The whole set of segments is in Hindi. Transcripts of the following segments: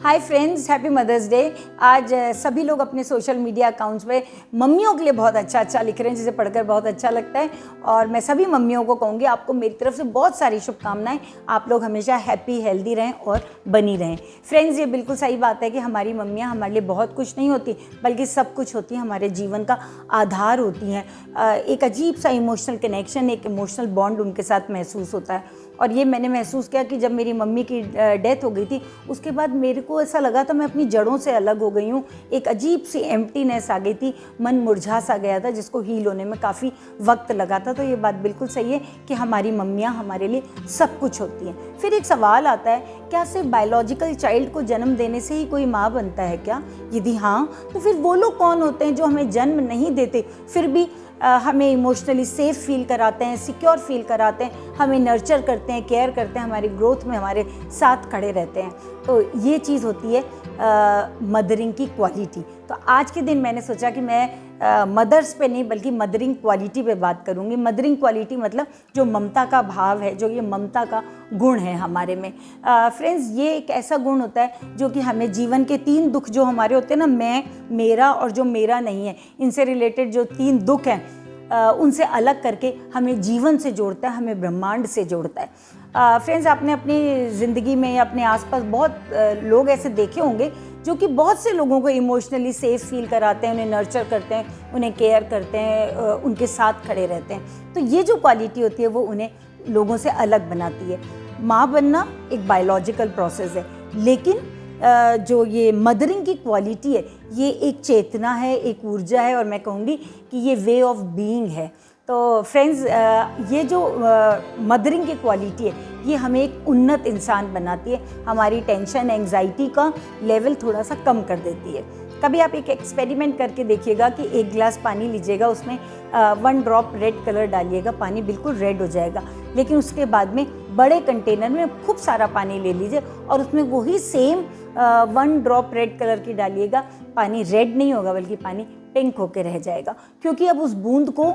हाय फ्रेंड्स, हैप्पी मदर्स डे। आज सभी लोग अपने सोशल मीडिया अकाउंट्स पे मम्मियों के लिए बहुत अच्छा लिख रहे हैं, जिसे पढ़कर बहुत अच्छा लगता है। और मैं सभी मम्मियों को कहूँगी, आपको मेरी तरफ से बहुत सारी शुभकामनाएं। आप लोग हमेशा हैप्पी, हेल्दी रहें और बनी रहें। फ्रेंड्स, ये बिल्कुल सही बात है कि हमारी मम्मियाँ हमारे लिए बहुत कुछ नहीं होती, बल्कि सब कुछ होती हैं, हमारे जीवन का आधार होती हैं। एक अजीब सा इमोशनल कनेक्शन, एक इमोशनल बॉन्ड उनके साथ महसूस होता है। और ये मैंने महसूस किया कि जब मेरी मम्मी की डेथ हो गई थी, उसके बाद मेरे को ऐसा लगा था मैं अपनी जड़ों से अलग हो गई हूँ। एक अजीब सी एम्प्टीनेस आ गई थी, मन मुरझा सा गया था, जिसको हील होने में काफ़ी वक्त लगा था। तो ये बात बिल्कुल सही है कि हमारी मम्मियाँ हमारे लिए सब कुछ होती हैं। फिर एक सवाल आता है, क्या सिर्फ बायोलॉजिकल चाइल्ड को जन्म देने से ही कोई माँ बनता है क्या? यदि हाँ, तो फिर वो लोग कौन होते हैं जो हमें जन्म नहीं देते, फिर भी हमें इमोशनली सेफ फील कराते हैं, सिक्योर फील कराते हैं, हमें नर्चर करते हैं, केयर करते हैं, हमारी ग्रोथ में हमारे साथ खड़े रहते हैं? तो ये चीज़ होती है मदरिंग की क्वालिटी। तो आज के दिन मैंने सोचा कि मैं मदर्स पे नहीं बल्कि मदरिंग क्वालिटी पे बात करूँगी। मदरिंग क्वालिटी मतलब जो ममता का भाव है, जो ये ममता का गुण है हमारे में। फ्रेंड्स, ये एक ऐसा गुण होता है जो कि हमें जीवन के 3 दुख जो हमारे होते हैं ना, मैं, मेरा और जो मेरा नहीं है, इनसे रिलेटेड जो 3 दुख हैं, उनसे अलग करके हमें जीवन से जोड़ता है, हमें ब्रह्मांड से जोड़ता है। फ्रेंड्स, आपने अपनी ज़िंदगी में या अपने आसपास बहुत लोग ऐसे देखे होंगे जो कि बहुत से लोगों को इमोशनली सेफ फील कराते हैं, उन्हें नर्चर करते हैं, उन्हें केयर करते हैं, उनके साथ खड़े रहते हैं। तो ये जो क्वालिटी होती है वो उन्हें लोगों से अलग बनाती है। माँ बनना एक बायोलॉजिकल प्रोसेस है, लेकिन जो ये मदरिंग की क्वालिटी है, ये एक चेतना है, एक ऊर्जा है, और मैं कहूँगी कि ये वे ऑफ बीइंग है। तो फ्रेंड्स, ये जो मदरिंग की क्वालिटी है, ये हमें एक उन्नत इंसान बनाती है, हमारी टेंशन, एंग्जाइटी का लेवल थोड़ा सा कम कर देती है। कभी आप एक एक्सपेरिमेंट करके देखिएगा कि 1 गिलास पानी लीजिएगा, उसमें 1 ड्रॉप रेड कलर डालिएगा, पानी बिल्कुल रेड हो जाएगा। लेकिन उसके बाद में बड़े कंटेनर में खूब सारा पानी ले लीजिए और उसमें वही सेम 1 ड्रॉप रेड कलर की डालिएगा, पानी रेड नहीं होगा बल्कि पानी पिंक होके रह जाएगा, क्योंकि अब उस बूंद को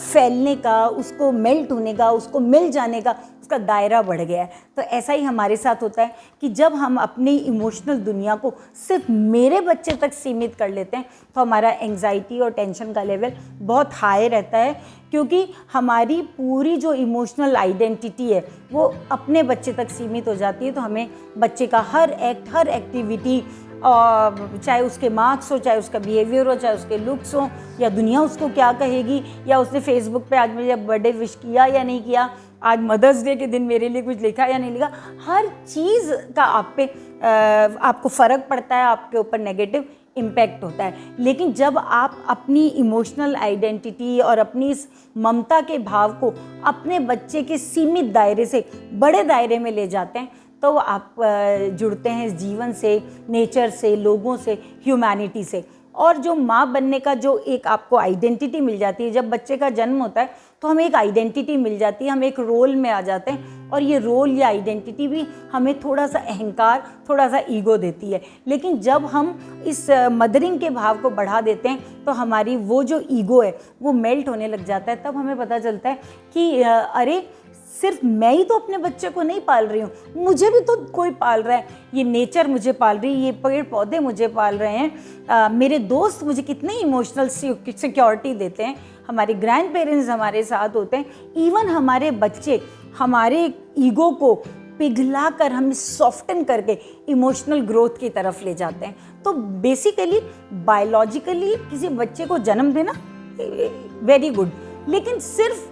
फैलने का, उसको मेल्ट होने का, उसको मिल जाने का उसका दायरा बढ़ गया है। तो ऐसा ही हमारे साथ होता है कि जब हम अपनी इमोशनल दुनिया को सिर्फ मेरे बच्चे तक सीमित कर लेते हैं, तो हमारा एंग्जाइटी और टेंशन का लेवल बहुत हाई रहता है, क्योंकि हमारी पूरी जो इमोशनल आइडेंटिटी है वो अपने बच्चे तक सीमित हो जाती है। तो हमें बच्चे का हर एक्ट, हर एक्टिविटी, और चाहे उसके मार्क्स हो, चाहे उसका बिहेवियर हो, चाहे उसके लुक्स हो, या दुनिया उसको क्या कहेगी, या उसने फेसबुक पे आज मुझे बर्थडे विश किया या नहीं किया, आज मदर्स डे के दिन मेरे लिए कुछ लिखा या नहीं लिखा, हर चीज़ का आपको फ़र्क पड़ता है, आपके ऊपर नेगेटिव इम्पैक्ट होता है। लेकिन जब आप अपनी इमोशनल आइडेंटिटी और अपनी इस ममता के भाव को अपने बच्चे के सीमित दायरे से बड़े दायरे में ले जाते हैं, तो आप जुड़ते हैं इस जीवन से, नेचर से, लोगों से, ह्यूमैनिटी से। और जो माँ बनने का जो एक आपको आइडेंटिटी मिल जाती है, जब बच्चे का जन्म होता है तो हमें एक आइडेंटिटी मिल जाती है, हम एक रोल में आ जाते हैं, और ये रोल या आइडेंटिटी भी हमें थोड़ा सा अहंकार, थोड़ा सा ईगो देती है। लेकिन जब हम इस मदरिंग के भाव को बढ़ा देते हैं, तो हमारी वो जो ईगो है वो मेल्ट होने लग जाता है। तब हमें पता चलता है कि अरे, सिर्फ मैं ही तो अपने बच्चे को नहीं पाल रही हूँ, मुझे भी तो कोई पाल रहा है, ये नेचर मुझे पाल रही है, ये पेड़ पौधे मुझे पाल रहे हैं, मेरे दोस्त मुझे कितनी इमोशनल सिक्योरिटी देते हैं, हमारे ग्रैंड पेरेंट्स हमारे साथ होते हैं, इवन हमारे बच्चे हमारे ईगो को पिघला कर, हमें सॉफ्टन करके इमोशनल ग्रोथ की तरफ ले जाते हैं। तो बेसिकली बायोलॉजिकली किसी बच्चे को जन्म देना वेरी गुड, लेकिन सिर्फ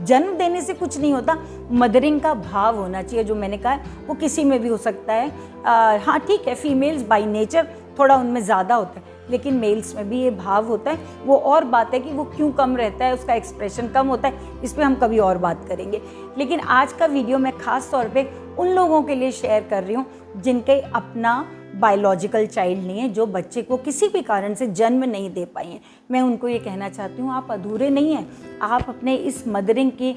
जन्म देने से कुछ नहीं होता, मदरिंग का भाव होना चाहिए। जो मैंने कहा वो किसी में भी हो सकता है। हाँ ठीक है, फीमेल्स बाय नेचर थोड़ा उनमें ज़्यादा होता है, लेकिन मेल्स में भी ये भाव होता है। वो और बात है कि वो क्यों कम रहता है, उसका एक्सप्रेशन कम होता है, इस पर हम कभी और बात करेंगे। लेकिन आज का वीडियो मैं ख़ास तौर पे उन लोगों के लिए शेयर कर रही हूँ जिनके अपना बायोलॉजिकल चाइल्ड नहीं है, जो बच्चे को किसी भी कारण से जन्म नहीं दे पाई हैं। मैं उनको ये कहना चाहती हूँ, आप अधूरे नहीं हैं। आप अपने इस मदरिंग की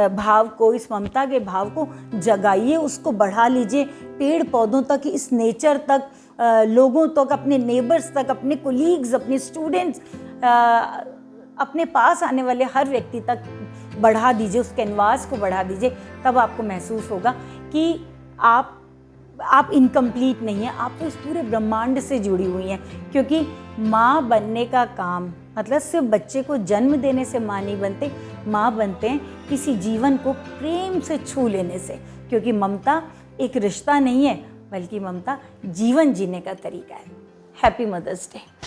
भाव को, इस ममता के भाव को जगाइए, उसको बढ़ा लीजिए पेड़ पौधों तक, इस नेचर तक, लोगों तक, अपने नेबर्स तक, अपने कोलीग्स, अपने स्टूडेंट्स, अपने पास आने वाले हर व्यक्ति तक बढ़ा दीजिए, उस कैनवास को बढ़ा दीजिए। तब आपको महसूस होगा कि आप आप इनकम्प्लीट नहीं हैं, आप तो इस पूरे ब्रह्मांड से जुड़ी हुई हैं। क्योंकि माँ बनने का काम मतलब सिर्फ बच्चे को जन्म देने से माँ नहीं बनते, माँ बनते हैं किसी जीवन को प्रेम से छू लेने से। क्योंकि ममता एक रिश्ता नहीं है, बल्कि ममता जीवन जीने का तरीका है। Happy mother's day.